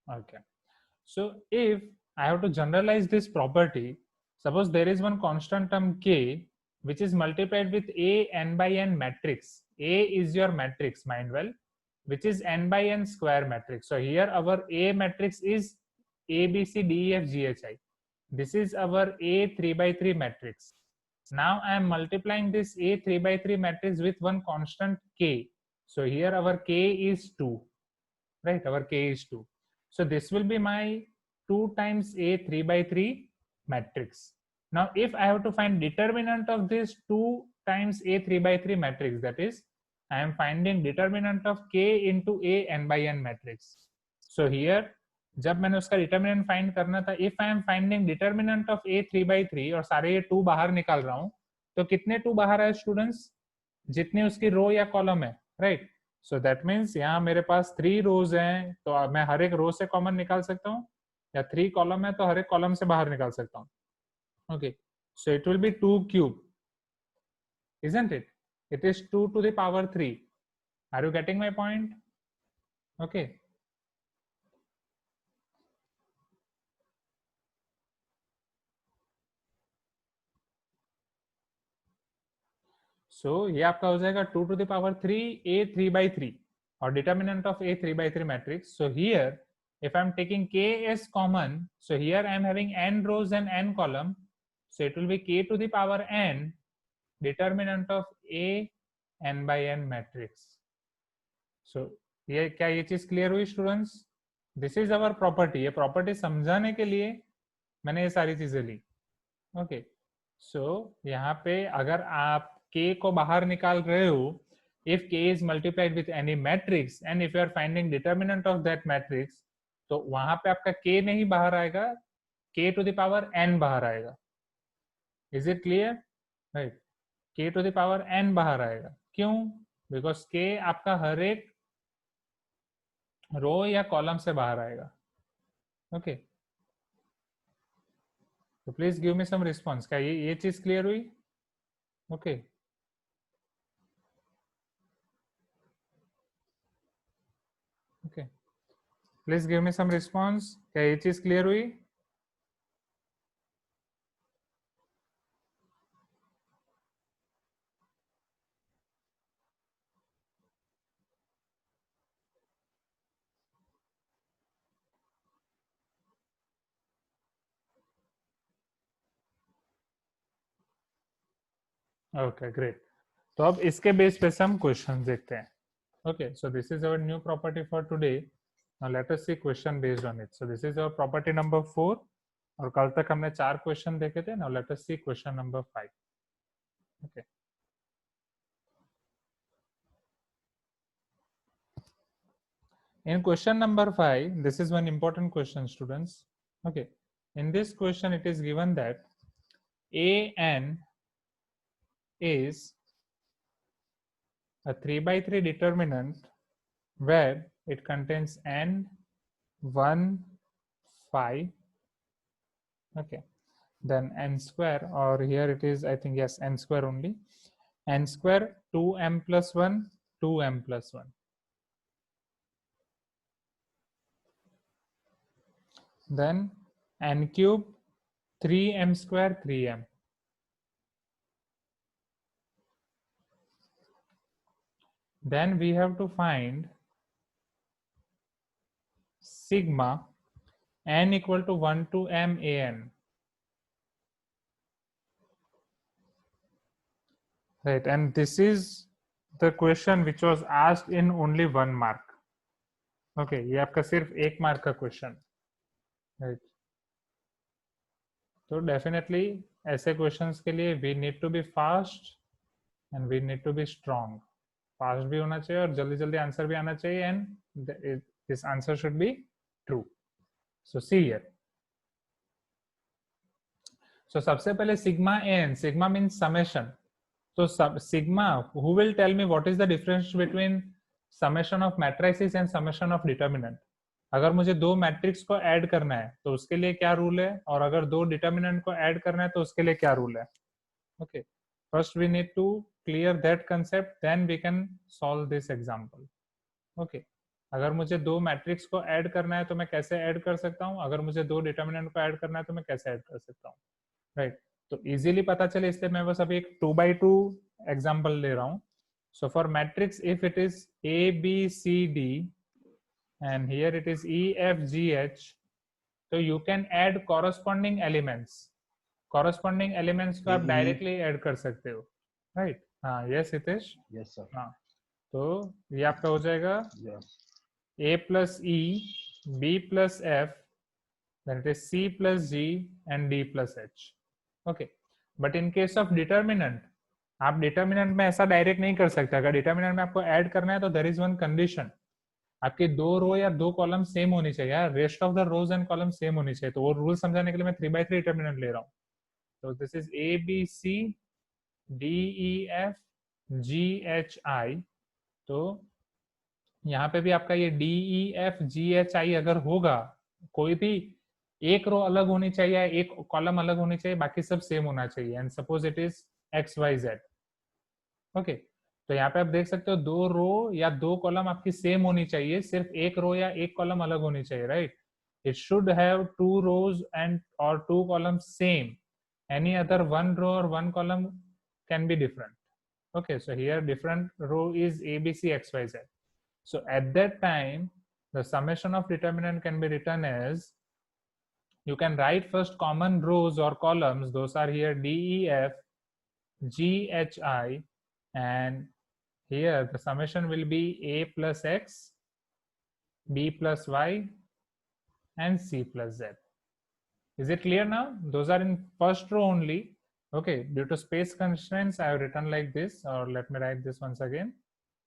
Okay. So if I have to generalize this property, suppose there is one constant term k which is multiplied with a n by n matrix. A is your matrix, mind well, which is n by n square matrix. So here our A matrix is A, B, C, D, E, F, G, H, I. This is our A 3 by 3 matrix. Now I am multiplying this A 3 by 3 matrix with one constant k. So here our k is 2, right? Our k is 2. So this will be my 2 times A 3 by 3 matrix. Now if I have to find determinant of this 2 times A 3 by 3 matrix, that is I am finding determinant of k into A n by n matrix. So here जब मैंने उसका determinant find करना था, if I am finding determinant of A 3 by 3 और सारे ये 2 बाहर निकाल रहा हूं, तो कितने 2 बाहर आए स्टूडेंट्स? जितनी उसकी रो या कॉलम है, राइट? सो दैट मीन्स यहाँ मेरे पास 3 रोज हैं, तो मैं हर एक रो से कॉमन निकाल सकता हूँ, या 3 कॉलम है तो हर एक कॉलम से बाहर निकाल सकता हूँ. Okay, so it will be 2 cube, isn't it? It is 2 to the power 3. Are you getting my point? Okay. So ये आपका हो जाएगा 2 to the power 3 A 3 by 3 और determinant of A 3 by 3 matrix. So here if I'm taking k as common, so here I'm having n rows and n column, so it will be k to the power n determinant of A n by n matrix. So ये क्या ये चीज clear हुई students? This is our property. ये property समझाने के लिए मैंने ये सारी चीजें ली. ओके, सो यहाँ पे अगर आप k को बाहर निकाल रहे हो, if k is multiplied with any matrix and if you are finding determinant of that matrix, तो वहां पे आपका k नहीं बाहर आएगा, k to the power n बाहर आएगा. Is it clear? Right, k to the power n बाहर आएगा. क्यों? बिकॉज k आपका हर एक रो या कॉलम से बाहर आएगा. ओके, तो please give me some response. क्या ये चीज क्लियर हुई? Okay, okay, please give me some response. क्या ये चीज क्लियर हुई? Okay, great. तो अब इसके बेस पे हम क्वेश्चन देखते हैं. Okay, so this is our new property for today. Now let us see question based on it. So this is our property number 4 और कल तक हमने 4 क्वेश्चन देखे थे. Now let us see question number 5. Okay, in question number 5, this is one important question, students. Okay, in this question it is given that an is a 3 by 3 determinant where it contains n 1 5. Okay, then n square, or here it is, I think, yes, n square only, n square 2m plus 1 2m plus 1. Then n cube 3m square 3m. Then we have to find sigma n equal to 1 to m an. Right, and this is the question which was asked in only 1 mark. Okay, ये आपका सिर्फ 1 mark का question. Right, तो definitely ऐसे questions के लिए we need to be fast and we need to be strong. Fast भी होना चाहिए और जल्दी जल्दी आंसर भी आना चाहिए, and this answer should be true. So see here. So सबसे पहले sigma N, sigma means summation. So sigma, who will tell me what is the difference between summation of matrices and summation of determinant? अगर मुझे दो matrix को add करना है तो उसके लिए क्या रूल है, और अगर दो डिटर्मिनेंट को ऐड करना है तो उसके लिए क्या रूल है? Okay, first we need to clear that concept, then we can solve this example. Okay, अगर मुझे दो मैट्रिक्स को ऐड करना है तो मैं कैसे ऐड कर सकता हूँ, अगर मुझे दो डिटर्मिनेंट को ऐड करना है तो मैं कैसे ऐड कर सकता हूँ, राइट। तो इजीली पता चले इसलिए मैं बस अभी एक 2x2 एग्जांपल ले रहा हूँ. So for matrix if it is A B C D and here it is E F G H, so you can add corresponding elements. corresponding elements को आप डायरेक्टली ऐड कर सकते हो, राइट. हाँ yes Hitesh. Yes sir. हाँ तो ये आपका हो जाएगा A plus E, B plus F, then it is C plus G and D plus H. Okay, but in case of determinant, आप डिटर्मिनेंट में ऐसा डायरेक्ट नहीं कर सकते. अगर डिटर्मिनेंट में आपको ऐड करना है तो देयर इज वन कंडीशन, आपके दो रो या दो कॉलम सेम होनी चाहिए, rest of the rows and column same होनी चाहिए. तो वो रूल समझाने के लिए मैं 3x3 डिटर्मिनेंट ले रहा हूँ. तो this is A B C D E F G H I. तो यहाँ पे भी आपका ये D E F G H I अगर होगा, कोई भी एक रो अलग होनी चाहिए, एक कॉलम अलग होनी चाहिए, बाकी सब सेम होना चाहिए. And suppose it is X Y Z. Okay, तो यहाँ पे आप देख सकते हो दो रो या दो कॉलम आपकी सेम होनी चाहिए, सिर्फ एक रो या एक कॉलम अलग होनी चाहिए, right. It should have two rows and और two column same. Any other one row और one column can be different. Okay, so here different row is A, B, C, X, Y, Z. So at that time, the summation of determinant can be written as, you can write first common rows or columns. Those are here D, E, F, G, H, I, and here the summation will be A plus X, B plus Y, and C plus Z. Is it clear now? Those are in first row only. Okay, due to space constraints, I have written like this, or let me write this once again.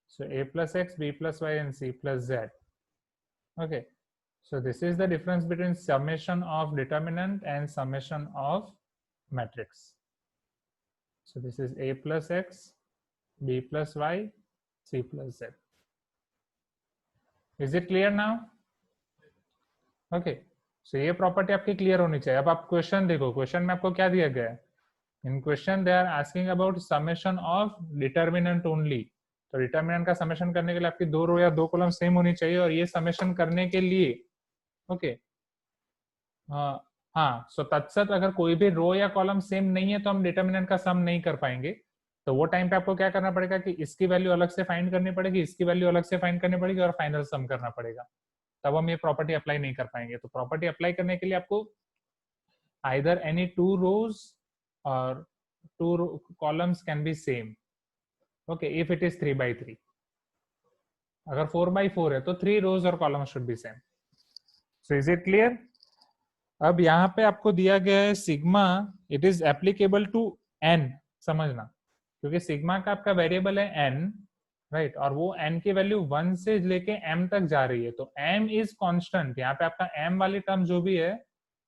So A plus X, B plus Y, and C plus Z. Okay, so this is the difference between summation of determinant and summation of matrix. So this is A plus X, B plus Y, C plus Z. Is it clear now? Okay, so ये property आपकी clear होनी चाहिए. अब आप question देखो, question में आपको क्या दिया गया है. In question they are asking about summation of determinant only. तो डिटर्मिनेंट का समेशन करने के लिए आपकी दो रो या दो कॉलम सेम होनी चाहिए, और ये समेशन करने के लिए ओके हाँ सो तत्सत अगर कोई भी रो या कॉलम सेम नहीं है तो हम डिटर्मिनेंट का सम नहीं कर पाएंगे. तो वो टाइम पे आपको क्या करना पड़ेगा कि इसकी वैल्यू अलग से फाइंड करनी पड़ेगी, इसकी वैल्यू अलग से फाइंड करनी पड़ेगी, और फाइनल सम करना पड़ेगा. तब हम ये प्रॉपर्टी अप्लाई नहीं कर पाएंगे. तो प्रॉपर्टी अप्लाई करने के लिए आपको आइदर एनी टू रोज और two columns can be same. Okay, if it is 3x3. अगर 4x4 है तो 3 rows और columns should be same. So is it clear? अब यहाँ पे आपको दिया गया है sigma, it is applicable to n. समझना, क्योंकि सिग्मा का आपका वेरिएबल है n, राइट, और वो n की वैल्यू 1 से लेके m तक जा रही है. तो m इज कांस्टेंट. यहाँ पे आपका m वाली टर्म जो भी है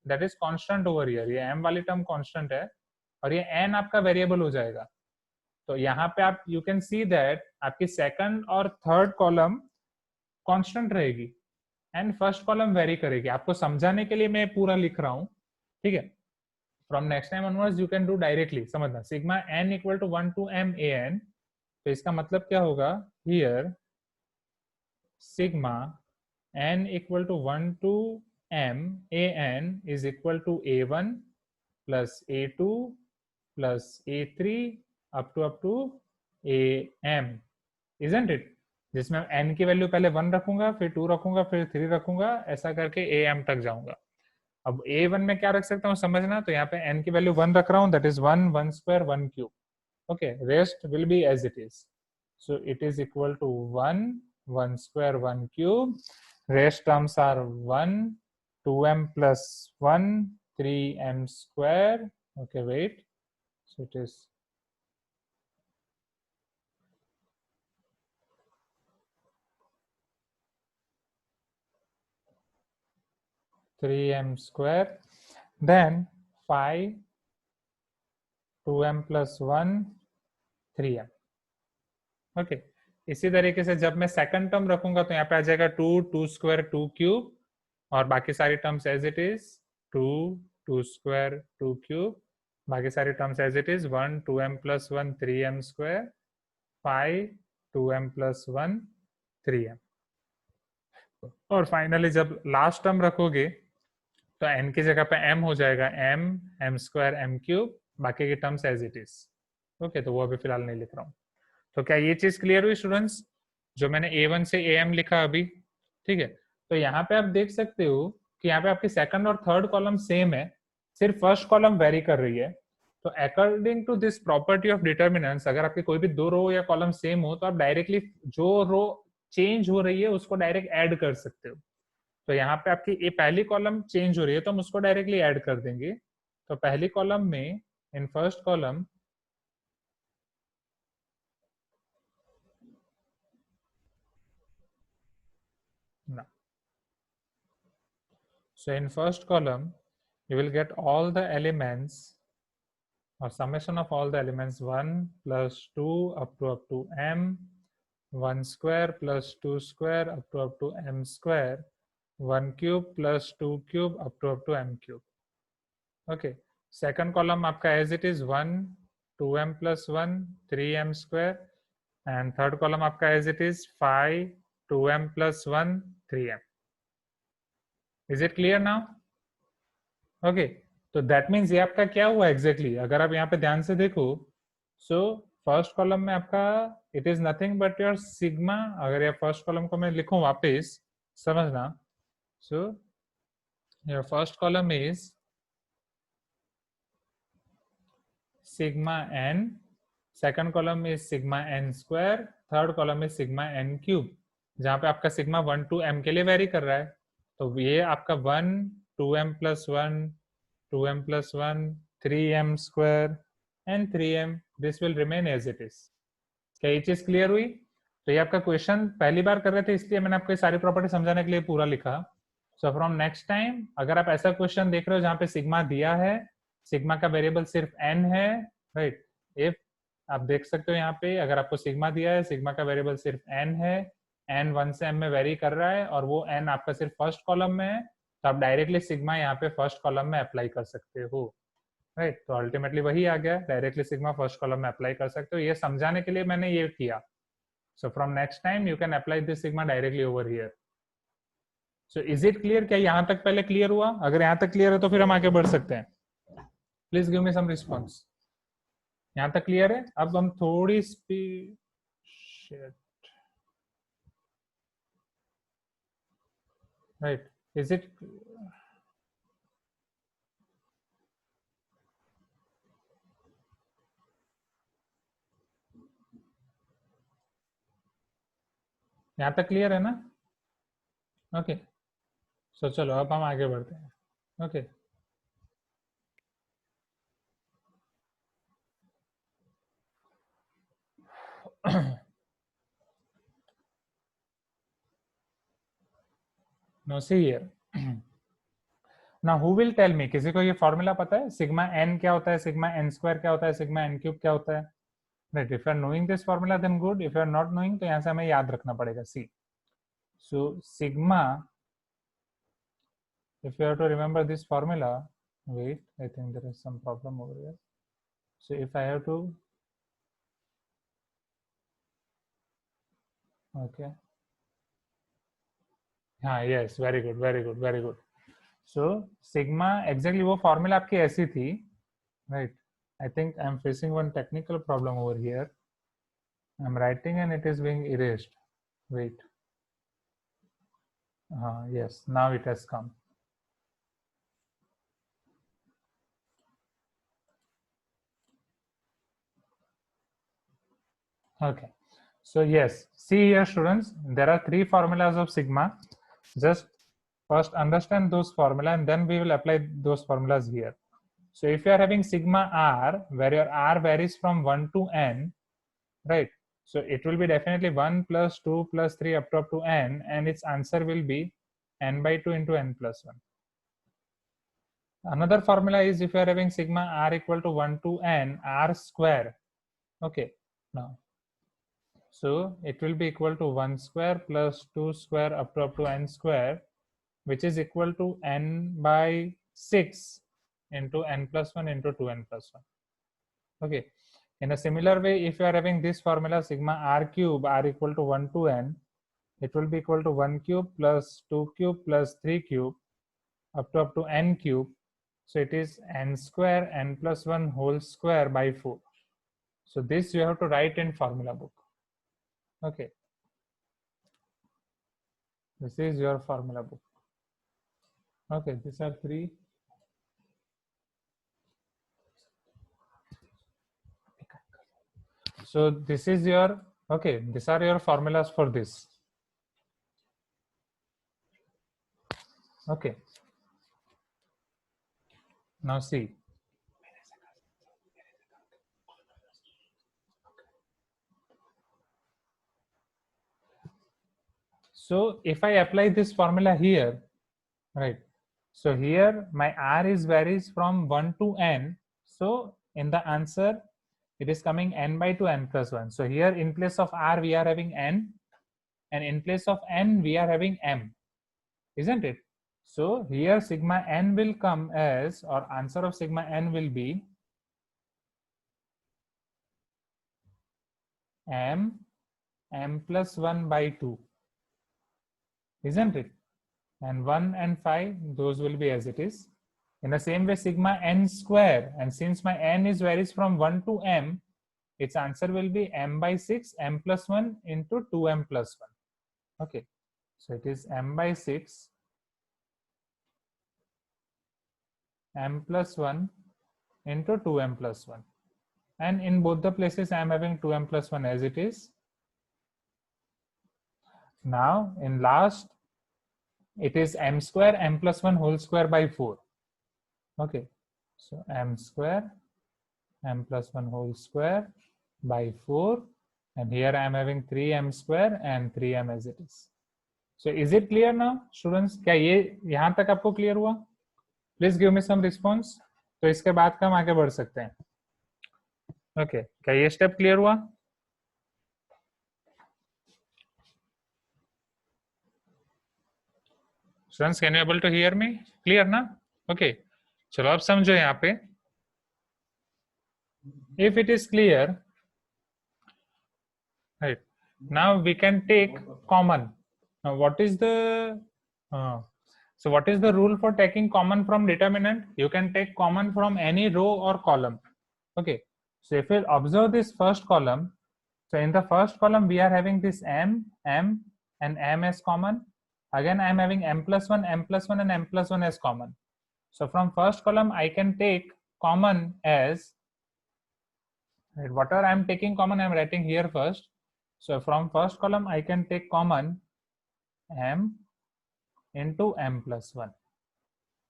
that is constant over here. ये m वाली टर्म कांस्टेंट है और ये n आपका वेरिएबल हो जाएगा. तो यहाँ पे आप यू कैन सी दैट आपकी सेकंड और थर्ड कॉलम कांस्टेंट रहेगी एंड फर्स्ट कॉलम वेरी करेगी. आपको समझाने के लिए मैं पूरा लिख रहा हूँ, ठीक है. From next time onwards you can do directly. समझना, sigma n equal to 1 to m an. तो इसका मतलब क्या होगा, here sigma n equal to 1 to m an is equal to a1 plus a2 plus a3 up to am, isn't it? जिसमें n की value पहले 1 रखूंगा, फिर 2 रखूंगा, फिर 3 रखूंगा, ऐसा करके am तक जाऊंगा. अब a1 में क्या रख सकता हूँ समझना. तो यहाँ पे n की वैल्यू 1 रख रहा हूँ, that is 1 1 square 1 cube. Okay, rest will be as it is. So it is equal to 1 1 square 1 cube. Rest terms are 1 2m plus 1 3m square. Okay, wait. So it is 3m square, then 5 2m plus 1 3m. Okay, इसी तरीके से जब मैं second term रखूंगा तो यहाँ पे आ जाएगा 2 2 स्क्वायर 2 क्यूब, और बाकी सारी terms as it is 2 2 square 2 cube. बाकी सारी terms as it is 1 2m plus 1 3m square 5 2m plus 1 3m. और फाइनली जब लास्ट टर्म रखोगे तो n की जगह पे m हो जाएगा m, m square, m cube, बाकी के terms as it is. Okay, तो वो अभी फिलहाल नहीं लिख रहा हूँ। तो क्या ये चीज क्लियर हुई स्टूडेंट्स, जो मैंने a1 से am लिखा अभी? ठीक है, तो यहाँ पे आप देख सकते हो कि यहाँ पे आपकी सेकंड और थर्ड कॉलम सेम है, सिर्फ फर्स्ट कॉलम वेरी कर रही है। तो according to this property of determinants, अगर आपके कोई भी दो रो या कॉलम सेम हो तो आप डायरेक्टली जो रो चेंज हो रही है उसको डायरेक्ट ऐड कर सकते हो। तो यहाँ पे आपकी ये पहली कॉलम चेंज हो रही है तो हम उसको डायरेक्टली ऐड कर देंगे। तो पहली कॉलम में, इन फर्स्ट कॉलम, ना, so in first column you will get all the elements or summation of all the elements 1 plus 2 up to m, 1 square plus 2 square up to m square, 1 cube plus 2 cube up to m cube. Okay, second column आपका as it is 1, 2m plus 1, 3m square, and third column आपका as it is 5, 2m plus 1, 3m. Is it clear now? Okay, तो that means ये आपका क्या हुआ exactly अगर आप यहाँ पे ध्यान से देखो, सो फर्स्ट कॉलम में आपका it is nothing but your sigma. अगर ये फर्स्ट कॉलम को मैं लिखूं वापस, समझना, so your first column is sigma N, second column is sigma N square, third column is sigma N cube, जहाँ पे आपका सिग्मा 1 to m के लिए वेरी कर रहा है। तो ये आपका 1, 2m plus 1, 2m plus 1, 3m square and 3m, this will remain as it is। क्या ये चीज क्लियर हुई? तो ये आपका क्वेश्चन पहली बार कर रहे थे इसलिए मैंने आपको ये सारी प्रॉपर्टी समझाने के लिए पूरा लिखा। सो फ्रॉम नेक्स्ट टाइम अगर आप ऐसा क्वेश्चन देख रहे हो जहाँ पे सिग्मा दिया है, सिग्मा का वेरिएबल सिर्फ n है, राइट, इफ आप देख सकते हो यहाँ पे अगर आपको सिग्मा दिया है, सिग्मा का वेरिएबल सिर्फ n है, n 1 से m में वेरी कर रहा है और वो n आपका सिर्फ फर्स्ट कॉलम में है, तो आप डायरेक्टली सिग्मा यहाँ पे फर्स्ट कॉलम में अप्लाई कर सकते हो, राइट। तो अल्टीमेटली वही आ गया, डायरेक्टली सिग्मा फर्स्ट कॉलम में अप्लाई कर सकते हो। ये समझाने के लिए मैंने ये किया। So from next time you can apply this sigma directly over here. So is it clear? क्या यहाँ तक पहले क्लियर हुआ? अगर यहाँ तक क्लियर है तो फिर हम आगे बढ़ सकते हैं। Please give me some response. यहाँ तक क्लियर है? अब हम थोड़ी स्पीड, राइट, इज इट? यहाँ तक क्लियर है ना? ओके, सो चलो अब हम आगे बढ़ते हैं। Okay, no see here. ना हु विल टेल मी, किसी को ये फॉर्मूला पता है? सिग्मा एन क्या होता है, सिग्मा एन स्क्वायर क्या होता है, सिग्मा एन क्यूब क्या होता है? Right, if you are knowing this formula then good, if you are not knowing तो यहाँ से हमें याद रखना पड़ेगा। See, so sigma, if you have to remember this formula, wait, I think there is some problem over here. So if I have to, okay, हाँ, yes, very good, very good, very good. So sigma exactly वो formula आपकी ऐसी थी, right? I think I'm facing one technical problem over here. I'm writing and it is being erased. Wait. Yes, now it has come. Okay. So yes, see here students, there are three formulas of sigma. Just first understand those formula and then we will apply those formulas here. So if you are having sigma r, where your r varies from 1 to n, right? So it will be definitely 1 plus 2 plus 3 up to n, and its answer will be n by 2 into n plus 1. Another formula is if you are having sigma r equal to 1 to n, r square. Okay, now, so it will be equal to 1 square plus 2 square up to n square, which is equal to n by 6 into n plus 1 into 2n plus 1. Okay, in a similar way, if you are having this formula sigma r cube r equal to 1 to n, it will be equal to 1 cube plus 2 cube plus 3 cube up to n cube. So it is n square n plus 1 whole square by 4. So this you have to write in formula book. Okay. This is your formula book. Okay, these are 3. So this is your, okay, these are your formulas for this. Okay. Now see. So if I apply this formula here, right? So here my R is varies from 1 to n. So in the answer, it is coming n by 2 n plus 1. So here in place of R, we are having n, and in place of n, we are having m, isn't it? So here sigma n will come as, or answer of sigma n will be m plus 1 by 2, isn't it? And 1 and 5, those will be as it is. In the same way, sigma n square, and since my n is varies from 1 to m, its answer will be m by 6 m plus 1 into 2m plus 1. Okay, so it is m by 6 m plus 1 into 2m plus 1, and in both the places I am having 2m plus 1 as it is. Now in last, it is m square m plus 1 whole square by 4. Okay, so m square m plus 1 whole square by 4, and here I am having 3m square and 3m as it is. So is it clear now, students? क्या ये यहाँ तक आपको clear हुआ? Please give me some response. तो इसके बाद का हम आगे बढ़ सकते हैं. Okay, क्या ये step clear हुआ? Students, can you able to hear me? Clear ना? Okay, चलो अब समझो यहाँ पे. If it is clear, right? Now we can take common. Now what is the so what is the rule for taking common from determinant? You can take common from any row or column. Okay, so if you observe this first column, so in the first column we are having this m and m as common. Again I am having m plus 1 and m plus 1 as common. So from first column I can take common as, right, whatever I am taking common I am writing here first. So from first column I can take common m into m plus 1.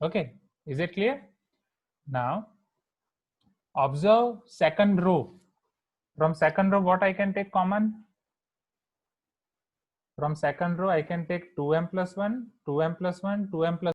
Okay, is it clear? Now observe second row. From second row what I can take common? From second row I can take 2m plus 1, 2m plus 1, 2m plus